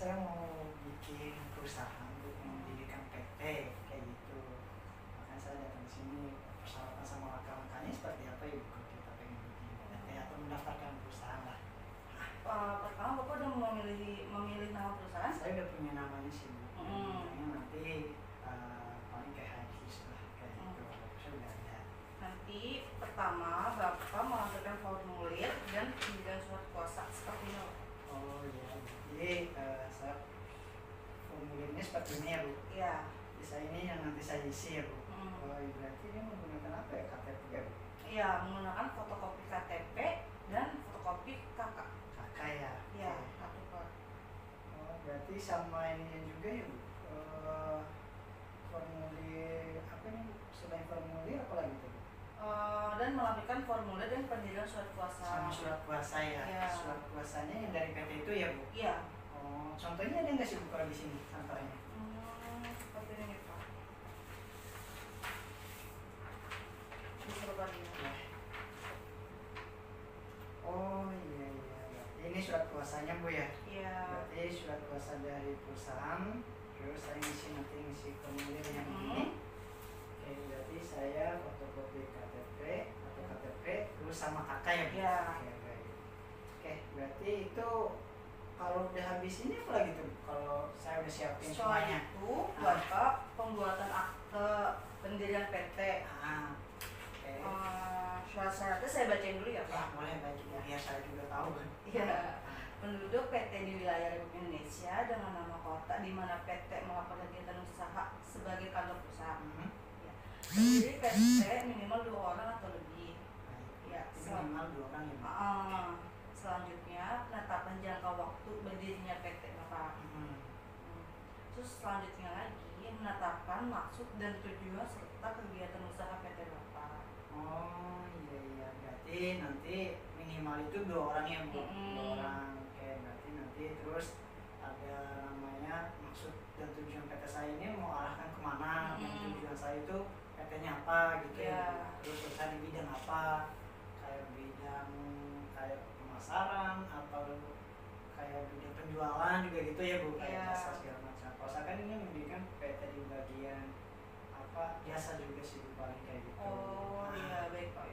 saya mau bikin perusahaan untuk mendirikan PT kayak gitu. Makanya saya datang ke sini, persyaratan sama langkah-langkahnya seperti apa ibu kalau kita pengen bikin PT atau mendaftarkan perusahaan lah. Pertama Bapak udah memilih nama perusahaan? Saya udah punya namanya sih bu. Namanya nanti paling kayak Hadis lah kayak gitu. Saya udah ada. Nanti pertama Bapak melampirkan formulir dan pemberian surat kuasa seperti ini. Oh iya, jadi saya formulirnya seperti ini ya bu. Iya. Bisa ini yang nanti saya isi ya bu. Oh iya, berarti ini menggunakan apa ya, KTP ya bu? Iya, menggunakan fotokopi KTP dan fotokopi kakak. Kakak ya? Iya, satu per. Oh berarti sama ininya juga ya bu? Formulir apa nih bu? Selain formulir apa lagi tuh bu? Dan melampirkan formulir dan pendirian surat kuasa. Sama surat kuasa ya? Iya. Surat kuasanya yang dari PT itu ya bu? Iya. Oh, contohnya ada nggak sih bu kalau di sini contohnya? Seperti ini Pak. Disuruh tadi. Oh iya iya. Ini surat kuasanya bu ya? Iya. Berarti surat kuasa dari perusahaan, terus saya ngisi formulir yang ini. Oke, berarti saya fotokopi KTP atau KTP terus sama kakak ya bu? Iya. Oke, baik. Oke, berarti itu kalau udah habis ini apa lagi tuh? Kalau saya udah siapin semuanya. Itu Bapak pembuatan akte pendirian PT. Syarat-syaratnya saya bacain dulu ya Pak. Boleh baca ya, saya juga tahu kan. Iya. Penduduk PT di wilayah Republik Indonesia dengan nama kota di mana PT melakukan kegiatan usaha sebagai kantor pusat. Ya. Pendiri PT minimal 2 orang atau lebih. Ya, minimal 2 orang ya. Selanjutnya penetapan jangka waktu berdirinya PT Bapak. Terus selanjutnya lagi menetapkan maksud dan tujuan serta kegiatan usaha PT Bapak. Oh iya, berarti nanti minimal itu 2 orang ya bu? 2 orang. Oke, berarti nanti terus ada namanya maksud dan tujuan PT saya ini mau arahkan kemana, dan tujuan saya itu PT-nya apa gitu ya. Terus usaha di bidang apa, kayak bidang kayak pemasaran atau kayak bidang penjualan juga gitu ya bu, kayak jasa segala macam. Kalau saya kan ini mendirikan PT di bagian apa jasa juga sih bu, paling kayak gitu. Oh iya, baik Pak.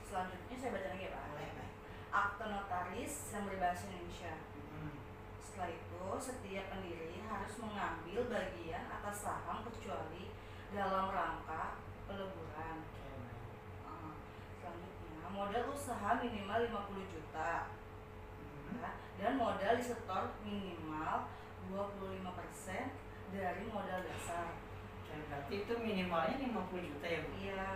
Selanjutnya saya baca lagi ya Pak. Boleh, baik. Akte notaris yang berbahasa Indonesia. Setelah itu setiap pendiri harus mengambil bagian atas saham kecuali dalam rangka peleburan. Selanjutnya modal usaha minimal 50 juta ya, dan modal disetor minimal 25% dari modal dasar. Berarti itu minimalnya 50 juta ya bu? Iya.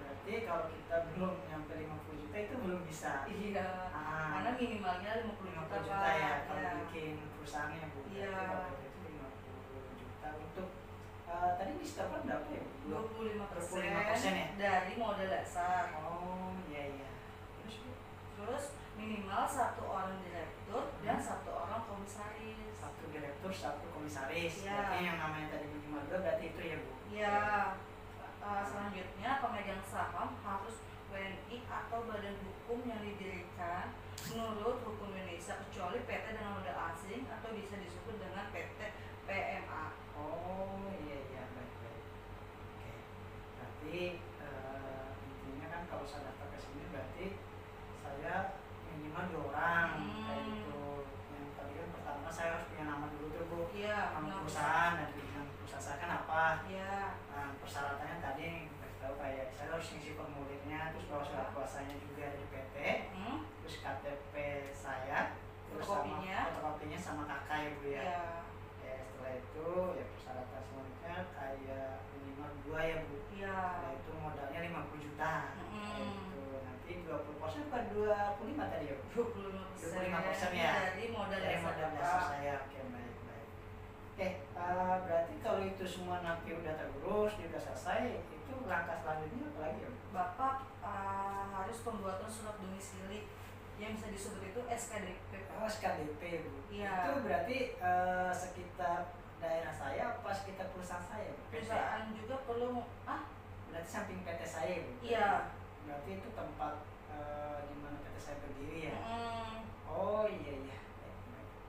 Berarti kalau kita belum nyampe 50 juta itu belum bisa? Iya. Karena minimalnya 50 juta ya kalau bikin perusahaannya bu? Iya. Berarti itu 50 juta untuk tadi disetorkan berapa ya bu? 25% ya? Dari modal dasar. Oh iya. Terus minimal 1 orang direktur dan 1 orang komisaris. 1 direktur, 1 komisaris. Ya. Berarti yang namanya tadi minimal 2 berarti itu ya bu? Iya. Selanjutnya pemegang saham harus WNI atau badan hukum yang didirikan menurut hukum Indonesia kecuali PT dengan modal asing atau bisa disebut dengan PT PMA. Oh iya, baik. Oke. Berarti intinya kan kalau saya daftar ke sini berarti saya minimal 2 orang kayak gitu. Yang tadi kan pertama saya harus punya nama dulu tuh bu. Iya. Nama perusahaan dan bidang perusahaan saya kan apa. Iya. Nah, persyaratannya tadi tahu kayak saya harus ngisi formulirnya, terus bawa surat kuasanya juga dari PT, terus KTP saya, terus fotokopinya sama kakak ya bu ya. Iya. Ya setelah itu ya persyaratan selanjutnya kayak minimal 2 ya bu. Iya. Setelah itu modalnya 50 juta. Itu nanti 20% bukan 25 tadi ya bu? 25% ya. Dari modal dasar saya. Oke, baik. Oke, berarti kalau itu semua nanti udah terurus, udah selesai, itu langkah selanjutnya apa lagi ya? Bapak harus pembuatan surat domisili yang bisa disebut itu SKDP. Oh, SKDP bu. Iya. Itu berarti sekitar daerah saya apa sekitar perusahaan saya bu? Perusahaan juga perlu Berarti samping PT saya bu? Iya. Berarti itu tempat di mana PT saya berdiri ya? Mm. Oh iya.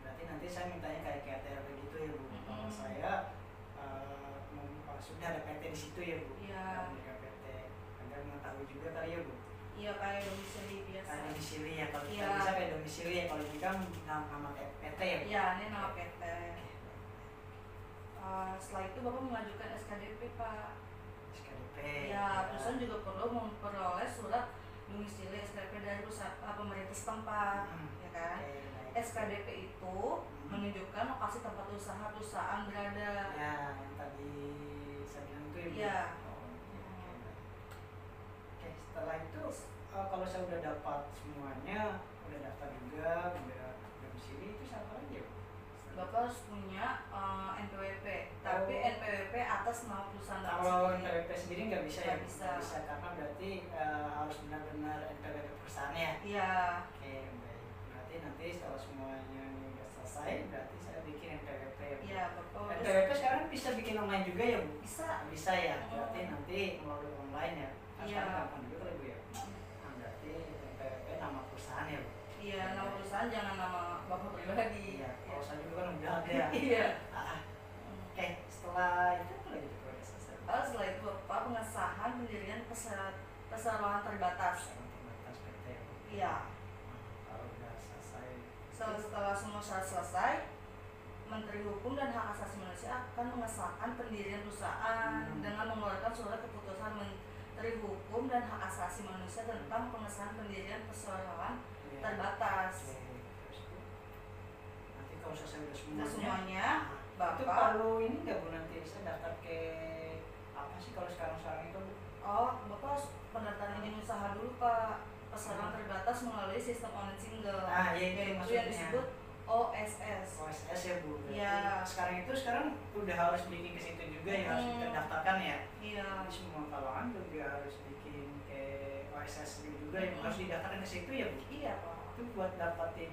Berarti nanti saya mintanya kayak domisili ya, kalau ini kan nama PT ya. Iya, ini nama PT. Setelah itu Bapak mengajukan SKDP, Pak. SKDP. Ya, perusahaan juga perlu memperoleh surat domisili SKDP dari pemerintah setempat, ya kan? SKDP itu menunjukkan lokasi tempat usaha perusahaan berada. Ya, yang tadi saya bilang itu ya. Iya. Oke, setelah itu kalau saya udah dapat semuanya, udah daftar juga, udah domisili, itu siapa lagi ya? Bapak harus punya NPWP, tapi NPWP atas nama perusahaan. Kalau NPWP sendiri nggak bisa ya? Nggak bisa. Nggak bisa, karena berarti harus benar-benar NPWP perusahaannya. Iya. Oke, baik. Berarti nanti setelah semuanya ini udah selesai, berarti saya bikin NPWP. Iya, Bapak. NPWP sekarang bisa bikin online juga ya, Bu? Bisa. Bisa ya, berarti nanti melalui online ya. Iya. Sekarang gampang juga kali Bu ya. Nah, berarti NPWP nama perusahaan ya, Bu? Iya, nama perusahaan, jangan nama Bapak pribadi. Iya, kalau saya juga kan udah ada. Iya. Oke, setelah itu apa lagi prosesnya? Setelah itu Bapak pengesahan pendirian perseroan terbatas. Terbatas PT ya, Bu? Iya. Kalau udah selesai. Setelah semua syarat selesai, Menteri Hukum dan Hak Asasi Manusia akan mengesahkan pendirian perusahaan dengan mengeluarkan surat keputusan Menteri Hukum dan Hak Asasi Manusia tentang pengesahan pendirian perseroan terbatas. Nanti kalau selesai udah semuanya, Bapak itu kalau ini nggak Bu, nanti saya daftar ke apa sih kalau sekarang itu Bu? Bapak harus pendaftaran izin usaha dulu, Pak. Perseroan terbatas melalui sistem online single. Iya, itu yang disebut OSS. OSS ya Bu. Iya. Sekarang udah harus bikin ke situ juga ya, harus kita daftarkan ya. Iya. Jadi semua kalangan juga harus bikin ke OSS juga ya, harus didaftarkan ke situ ya Bu. Iya, Pak. Itu buat dapatin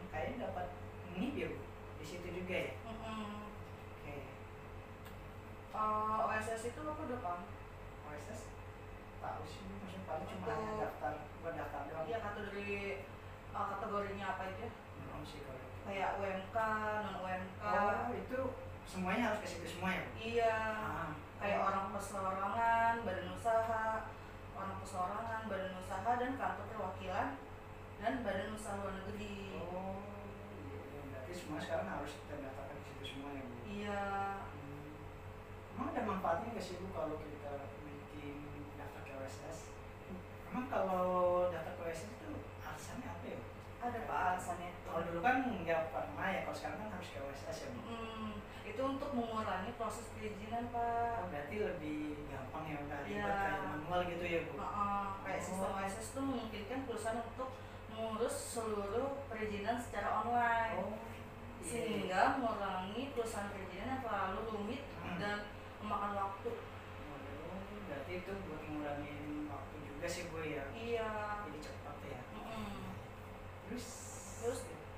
kayaknya dapat ini ya Bu, di situ juga ya. Oke. OSS itu apa udah Pak? OSS tahu sih, maksudnya paling cuma hanya daftar buat daftar doang. Iya, kategorinya apa aja? Belum sih kalau itu. Kayak UMK, non UMK. Itu semuanya harus ke situ semua ya Bu? Iya. Kayak orang perseorangan, badan usaha, badan usaha dan kantor perwakilan dan badan usaha luar negeri. Iya, berarti semua sekarang harus kita daftarkan ke situ semua ya Bu? Iya. Emang ada manfaatnya nggak sih Bu kalau kita bikin daftar ke OSS? Emang kalau daftar ke OSS itu alasannya apa ya Bu? Ada Pak alasannya. Kalau dulu kan nggak pernah ya, kalau sekarang kan harus ke OSS ya Bu? Itu untuk mengurangi proses perizinan Pak. Berarti lebih gampang ya, nggak ribet Iya. kayak manual gitu ya Bu? Kayak sistem OSS itu memungkinkan perusahaan untuk mengurus seluruh perizinan secara online. Sehingga mengurangi perusahaan perizinan yang terlalu rumit dan memakan waktu. Berarti itu buat ngurangin waktu juga sih Bu ya? Iya. Jadi cepat ya? Terus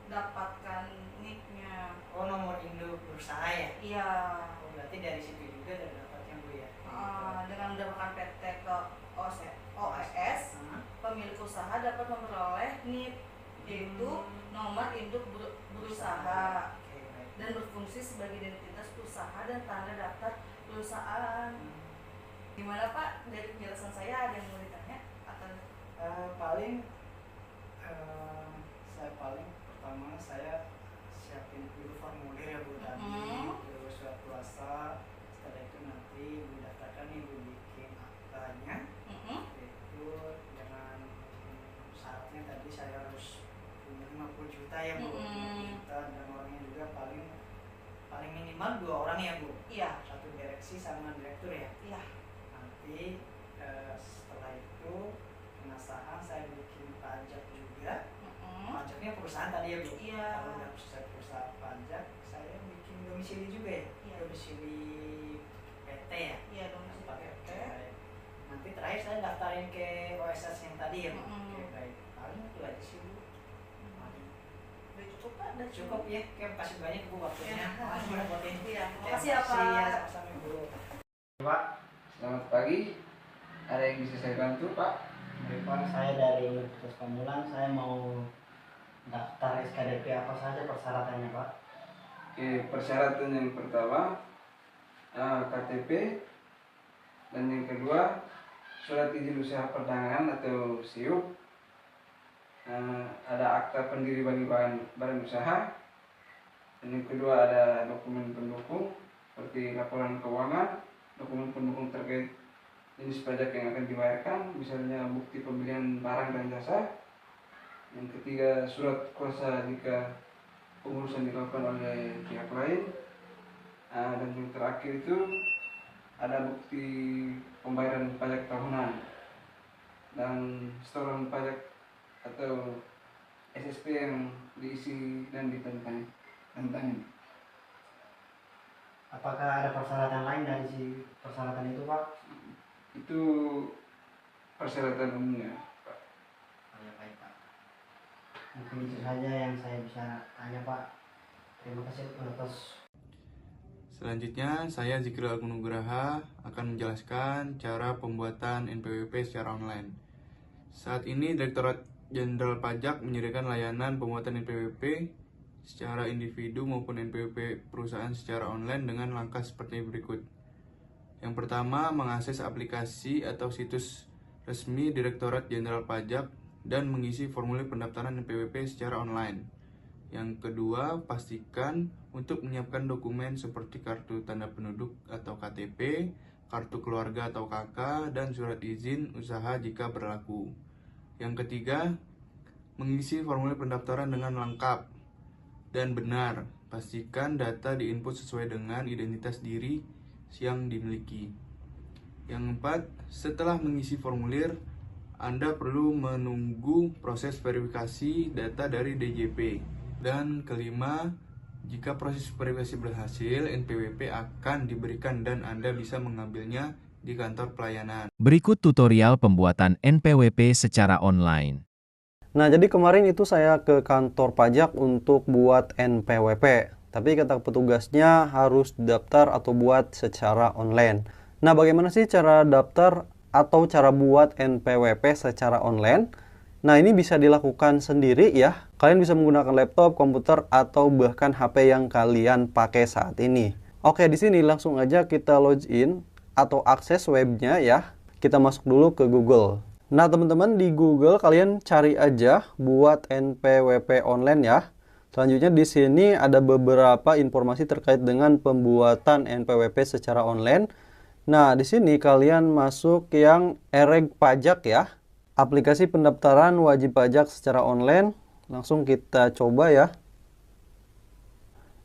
dapatkan NIK-nya. Nomor induk berusaha ya? Iya. Berarti dari situ juga ada dapatnya Bu ya? Dengan mendapatkan PT ke OSS, pemilik usaha dapat memperoleh NIP, yaitu nomor induk berusaha, dan berfungsi sebagai identitas perusahaan dan tanda daftar perusahaan. Gimana Pak, dari penjelasan saya ada yang mau ditanya? Atau pertama saya siapin dulu formulir ya Bu tadi, terus surat kuasa. Setelah itu nanti Bu daftarkan nih, Bu bikin aktanya. Itu dengan syaratnya tadi saya harus punya 50 juta ya Bu, 50 juta, dan orangnya juga paling minimal 2 orang ya Bu? Iya. 1 direksi sama direktur ya? Iya. Nanti setelah itu pengesahan saya bikin pajak juga. Pajaknya perusahaan tadi ya Bu? Iya. Kalau udah selesai perusahaan pajak, saya bikin domisili juga ya? Iya. Domisili PT ya? Iya, domisili PT. Nanti terakhir saya daftarin ke OSS yang tadi ya Bu? Oke, baik. Paling itu aja sih Bu. Udah cukup Pak? Udah Cukup ya? Oke, makasih banyak Bu waktunya. Makasih merepotin. Iya, makasih ya Pak. Ya, sama-sama Bu. Pak, selamat pagi. Ada yang bisa saya bantu Pak? Baik Pak, saya dari Universitas Pamulang. Saya mau daftar SKDP, apa saja persyaratannya Pak? Oke, persyaratan yang pertama KTP, dan yang kedua surat izin usaha perdagangan atau SIUP, ada akta pendiri bagi badan usaha. Dan yang kedua ada dokumen pendukung seperti laporan keuangan, dokumen pendukung terkait jenis pajak yang akan dibayarkan, misalnya bukti pembelian barang dan jasa. Yang ketiga surat kuasa jika pengurusan dilakukan oleh pihak lain. Dan yang terakhir itu ada bukti pembayaran pajak tahunan dan setoran pajak atau SSP yang diisi dan ditentang. Apakah ada persyaratan lain dari si persyaratan itu, Pak? Itu persyaratan umumnya, Pak. Oh, ya, baik, Pak. Mungkin itu saja yang saya bisa tanya, Pak. Terima kasih atas. Selanjutnya, saya Zikril Agung-Nugraha akan menjelaskan cara pembuatan NPWP secara online. Saat ini, Direktorat Jenderal Pajak menyediakan layanan pembuatan NPWP secara individu maupun NPWP perusahaan secara online dengan langkah seperti berikut. Yang pertama, mengakses aplikasi atau situs resmi Direktorat Jenderal Pajak dan mengisi formulir pendaftaran NPWP secara online. Yang kedua, pastikan untuk menyiapkan dokumen seperti kartu tanda penduduk atau KTP, kartu keluarga atau KK, dan surat izin usaha jika berlaku. Yang ketiga, mengisi formulir pendaftaran dengan lengkap dan benar. Pastikan data diinput sesuai dengan identitas diri yang dimiliki. Yang keempat, setelah mengisi formulir, Anda perlu menunggu proses verifikasi data dari DJP. Dan kelima, jika proses verifikasi berhasil, NPWP akan diberikan dan Anda bisa mengambilnya di kantor pelayanan. Berikut tutorial pembuatan NPWP secara online. Nah, jadi kemarin itu saya ke kantor pajak untuk buat NPWP. Tapi kata petugasnya harus daftar atau buat secara online. Nah, bagaimana sih cara daftar atau cara buat NPWP secara online? Nah, ini bisa dilakukan sendiri ya. Kalian bisa menggunakan laptop, komputer, atau bahkan HP yang kalian pakai saat ini. Oke, di sini langsung aja kita login atau akses webnya ya. Kita masuk dulu ke Google. Nah, teman-teman, di Google kalian cari aja buat NPWP online ya. Selanjutnya di sini ada beberapa informasi terkait dengan pembuatan NPWP secara online. Nah, di sini kalian masuk yang e-reg pajak ya. Aplikasi pendaftaran wajib pajak secara online. Langsung kita coba ya.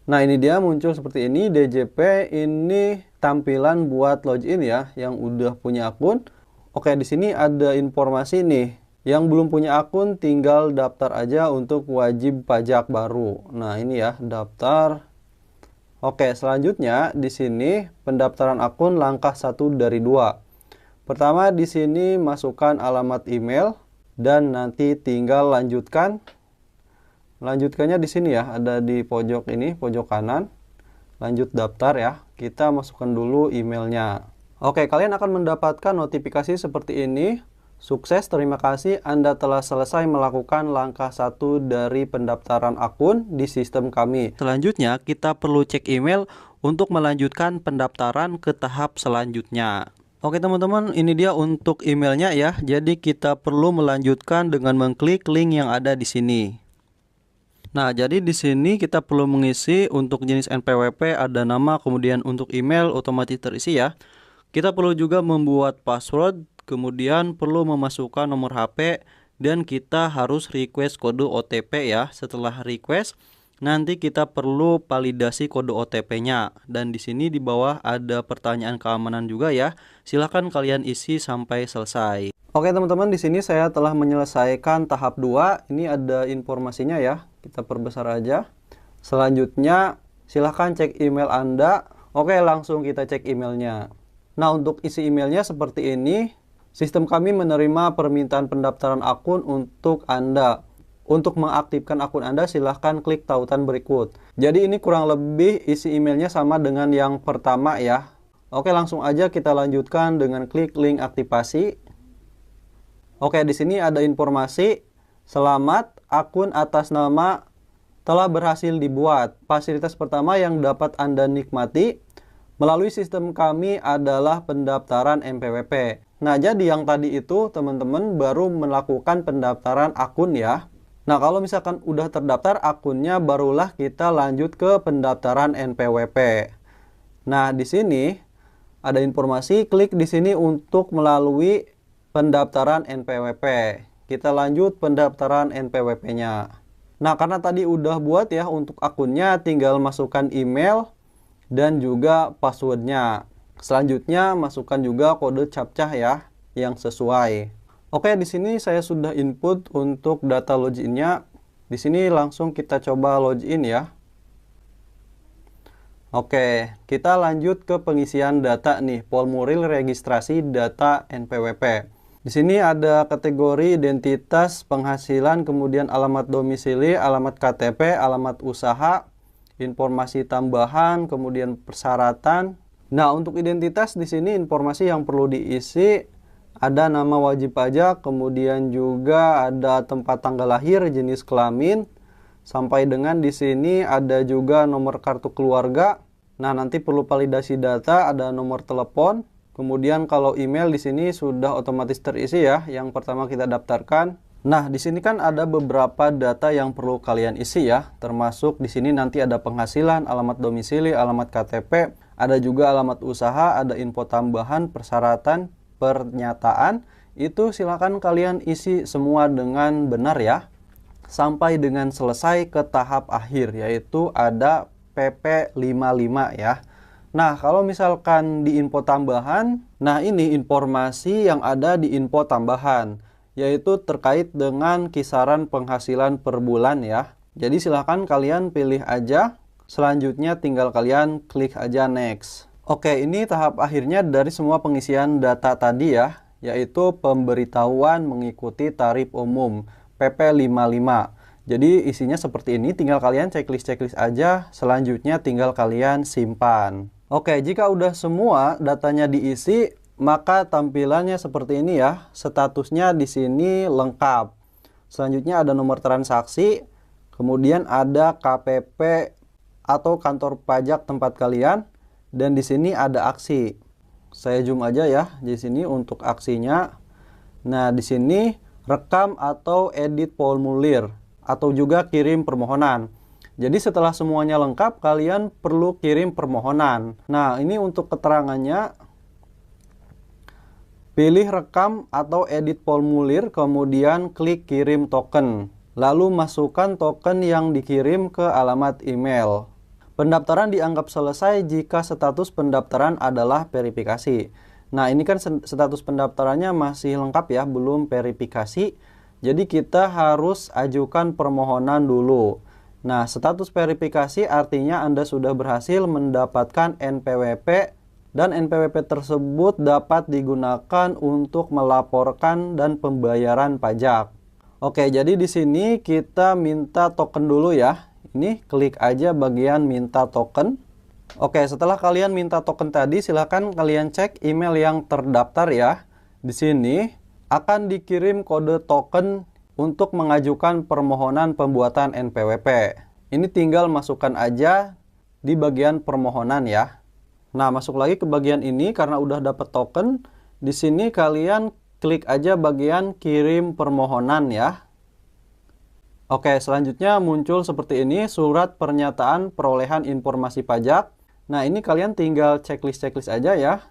Nah, ini dia muncul seperti ini. DJP ini tampilan buat login ya, yang udah punya akun. Oke, di sini ada informasi nih. Yang belum punya akun tinggal daftar aja untuk wajib pajak baru. Nah, ini ya, daftar. Oke, selanjutnya di sini pendaftaran akun langkah 1 dari 2. Pertama, di sini masukkan alamat email dan nanti tinggal lanjutkan. Lanjutkannya di sini ya, ada di pojok ini, pojok kanan. Lanjut daftar ya. Kita masukkan dulu emailnya. Oke, kalian akan mendapatkan notifikasi seperti ini. Sukses, terima kasih Anda telah selesai melakukan langkah 1 dari pendaftaran akun di sistem kami. Selanjutnya, kita perlu cek email untuk melanjutkan pendaftaran ke tahap selanjutnya. Oke teman-teman, ini dia untuk emailnya ya. Jadi kita perlu melanjutkan dengan mengklik link yang ada di sini. Nah, jadi di sini kita perlu mengisi untuk jenis NPWP ada nama, kemudian untuk email otomatis terisi ya. Kita perlu juga membuat password, kemudian perlu memasukkan nomor HP, dan kita harus request kode OTP ya. Setelah request, nanti kita perlu validasi kode OTP-nya. Dan di sini di bawah ada pertanyaan keamanan juga ya. Silahkan kalian isi sampai selesai. Oke teman-teman, di sini saya telah menyelesaikan tahap 2. Ini ada informasinya ya. Kita perbesar aja. Selanjutnya, silahkan cek email Anda. Oke, langsung kita cek emailnya. Nah, untuk isi emailnya seperti ini. Sistem kami menerima permintaan pendaftaran akun untuk Anda. Untuk mengaktifkan akun Anda, silahkan klik tautan berikut. Jadi ini kurang lebih isi emailnya sama dengan yang pertama ya. Oke, langsung aja kita lanjutkan dengan klik link aktivasi. Oke, di sini ada informasi. Selamat, akun atas nama telah berhasil dibuat. Fasilitas pertama yang dapat Anda nikmati melalui sistem kami adalah pendaftaran NPWP. Nah, jadi yang tadi itu teman-teman baru melakukan pendaftaran akun ya. Nah, kalau misalkan udah terdaftar akunnya, barulah kita lanjut ke pendaftaran NPWP. Nah, di sini ada informasi, klik di sini untuk melalui pendaftaran NPWP. Kita lanjut pendaftaran NPWP-nya. Nah, karena tadi udah buat ya untuk akunnya, tinggal masukkan email dan juga passwordnya. Selanjutnya masukkan juga kode captcha ya yang sesuai. Oke, di sini saya sudah input untuk data loginnya. Di sini langsung kita coba login ya. Oke, kita lanjut ke pengisian data nih, formulir registrasi data NPWP. Di sini ada kategori identitas, penghasilan, kemudian alamat domisili, alamat KTP, alamat usaha, informasi tambahan, kemudian persyaratan. Nah, untuk identitas di sini informasi yang perlu diisi ada nama wajib pajak, kemudian juga ada tempat tanggal lahir, jenis kelamin, sampai dengan di sini ada juga nomor kartu keluarga. Nah, nanti perlu validasi data, ada nomor telepon. Kemudian kalau email di sini sudah otomatis terisi ya, yang pertama kita daftarkan. Nah, di sini kan ada beberapa data yang perlu kalian isi ya, termasuk di sini nanti ada penghasilan, alamat domisili, alamat KTP, ada juga alamat usaha, ada info tambahan, persyaratan, pernyataan. Itu silakan kalian isi semua dengan benar ya, sampai dengan selesai ke tahap akhir, yaitu ada PP55 ya. Nah, kalau misalkan di info tambahan, nah ini informasi yang ada di info tambahan, yaitu terkait dengan kisaran penghasilan per bulan ya. Jadi silahkan kalian pilih aja, selanjutnya tinggal kalian klik aja next. Oke, ini tahap akhirnya dari semua pengisian data tadi ya, yaitu pemberitahuan mengikuti tarif umum PP55. Jadi isinya seperti ini, tinggal kalian checklist aja, selanjutnya tinggal kalian simpan. Oke, jika udah semua datanya diisi, maka tampilannya seperti ini ya. Statusnya di sini lengkap. Selanjutnya ada nomor transaksi, kemudian ada KPP atau kantor pajak tempat kalian, dan di sini ada aksi. Saya zoom aja ya di sini untuk aksinya. Nah, di sini rekam atau edit formulir atau juga kirim permohonan. Jadi setelah semuanya lengkap, kalian perlu kirim permohonan. Nah, ini untuk keterangannya, pilih rekam atau edit formulir, kemudian klik kirim token. Lalu masukkan token yang dikirim ke alamat email. Pendaftaran dianggap selesai jika status pendaftaran adalah verifikasi. Nah, ini kan status pendaftarannya masih lengkap ya, belum verifikasi. Jadi kita harus ajukan permohonan dulu. Nah, status verifikasi artinya Anda sudah berhasil mendapatkan NPWP dan NPWP tersebut dapat digunakan untuk melaporkan dan pembayaran pajak. Oke, jadi di sini kita minta token dulu ya. Ini klik aja bagian minta token. Oke, setelah kalian minta token tadi, silahkan kalian cek email yang terdaftar ya. Di sini akan dikirim kode token untuk mengajukan permohonan pembuatan NPWP. Ini tinggal masukkan aja di bagian permohonan ya. Nah, masuk lagi ke bagian ini karena udah dapat token. Di sini kalian klik aja bagian kirim permohonan ya. Oke, selanjutnya muncul seperti ini, surat pernyataan perolehan informasi pajak. Nah, ini kalian tinggal checklist aja ya.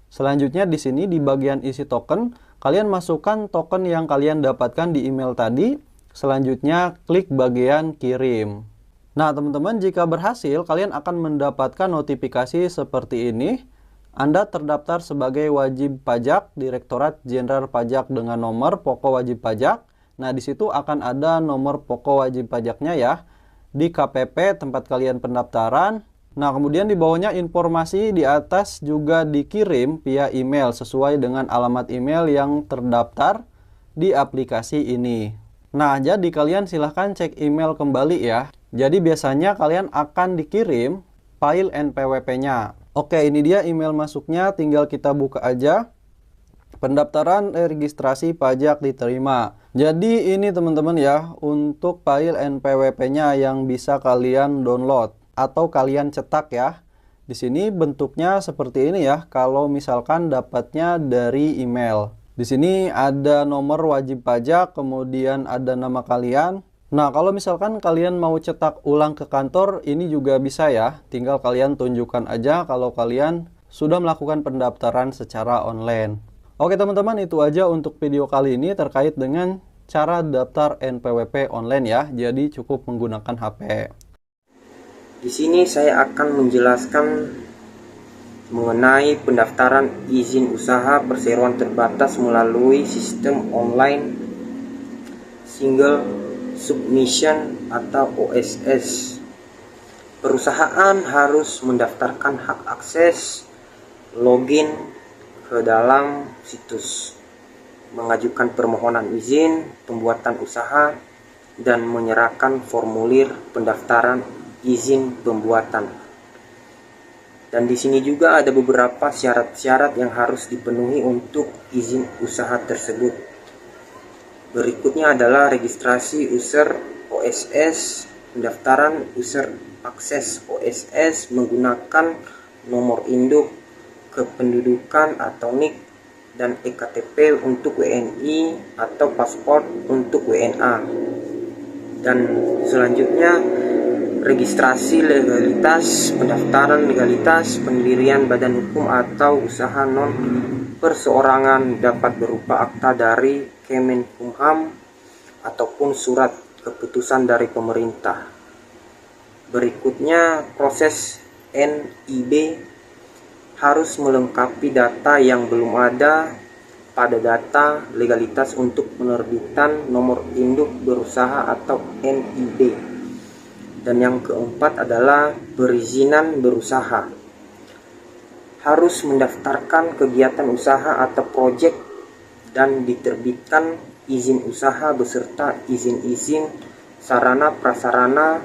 Selanjutnya di sini di bagian isi token, kalian masukkan token yang kalian dapatkan di email tadi. Selanjutnya klik bagian kirim. Nah, teman-teman, jika berhasil, kalian akan mendapatkan notifikasi seperti ini. Anda terdaftar sebagai wajib pajak Direktorat Jenderal Pajak dengan nomor pokok wajib pajak. Nah, di situ akan ada nomor pokok wajib pajaknya ya. Di KPP tempat kalian pendaftaran. Nah, kemudian di bawahnya informasi di atas juga dikirim via email sesuai dengan alamat email yang terdaftar di aplikasi ini. Nah, jadi kalian silahkan cek email kembali ya. Jadi biasanya kalian akan dikirim file NPWP-nya. Oke, ini dia email masuknya, tinggal kita buka aja. Pendaftaran registrasi pajak diterima. Jadi ini teman-teman ya, untuk file NPWP-nya yang bisa kalian download atau kalian cetak ya. Di sini bentuknya seperti ini ya, kalau misalkan dapatnya dari email. Di sini ada nomor wajib pajak, kemudian ada nama kalian, Nah, kalau misalkan kalian mau cetak ulang ke kantor, ini juga bisa ya. Tinggal kalian tunjukkan aja kalau kalian sudah melakukan pendaftaran secara online. Oke teman-teman, itu aja untuk video kali ini terkait dengan cara daftar NPWP online ya. Jadi cukup menggunakan HP. Di sini saya akan menjelaskan mengenai pendaftaran izin usaha perseroan terbatas melalui sistem online Single Submission atau OSS. Perusahaan harus mendaftarkan hak akses login ke dalam situs, mengajukan permohonan izin pembuatan usaha, dan menyerahkan formulir pendaftaran izin pembuatan. Dan di sini juga ada beberapa syarat-syarat yang harus dipenuhi untuk izin usaha tersebut. Berikutnya adalah registrasi user OSS, pendaftaran user akses OSS menggunakan nomor induk, kependudukan atau NIK, dan EKTP untuk WNI atau paspor untuk WNA. Dan selanjutnya registrasi legalitas, pendaftaran legalitas, pendirian badan hukum atau usaha non perseorangan dapat berupa akta dari Kemenkumham ataupun surat keputusan dari pemerintah. Berikutnya proses NIB harus melengkapi data yang belum ada pada data legalitas untuk penerbitan nomor induk berusaha atau NIB. Dan yang keempat adalah perizinan berusaha. Harus mendaftarkan kegiatan usaha atau proyek dan diterbitkan izin usaha beserta izin-izin sarana prasarana,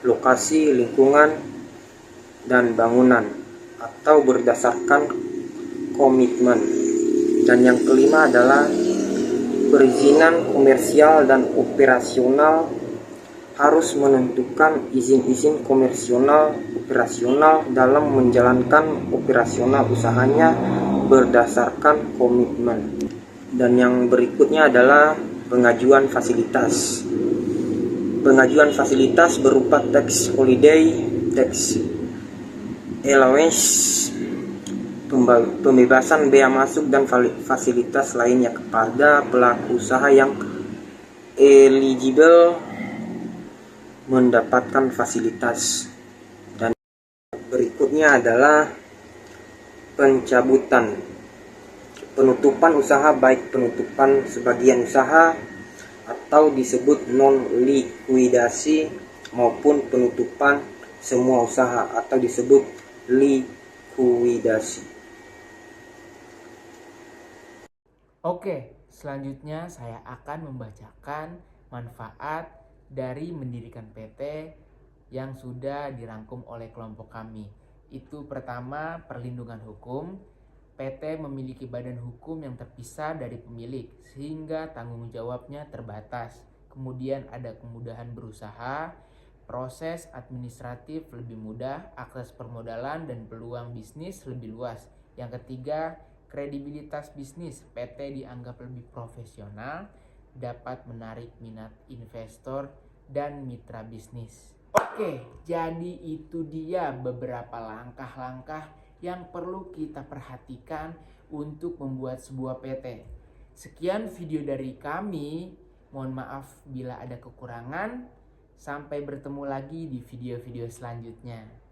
lokasi, lingkungan, dan bangunan atau berdasarkan komitmen. Dan yang kelima adalah perizinan komersial dan operasional. Harus menentukan izin-izin komersial operasional dalam menjalankan operasional usahanya berdasarkan komitmen. Dan yang berikutnya adalah pengajuan fasilitas. Pengajuan fasilitas berupa tax holiday, tax allowance, pembebasan bea masuk, dan fasilitas lainnya kepada pelaku usaha yang eligible mendapatkan fasilitas. Dan berikutnya adalah pencabutan, penutupan usaha, baik penutupan sebagian usaha atau disebut non likuidasi maupun penutupan semua usaha atau disebut likuidasi. Oke, selanjutnya saya akan membacakan manfaat dari mendirikan PT yang sudah dirangkum oleh kelompok kami. Itu pertama, perlindungan hukum. PT memiliki badan hukum yang terpisah dari pemilik sehingga tanggung jawabnya terbatas. Kemudian ada kemudahan berusaha, proses administratif lebih mudah, akses permodalan dan peluang bisnis lebih luas. Yang ketiga, kredibilitas bisnis. PT dianggap lebih profesional, dapat menarik minat investor dan mitra bisnis. Oke, jadi itu dia beberapa langkah-langkah yang perlu kita perhatikan untuk membuat sebuah PT. Sekian video dari kami. Mohon maaf bila ada kekurangan. Sampai bertemu lagi di video-video selanjutnya.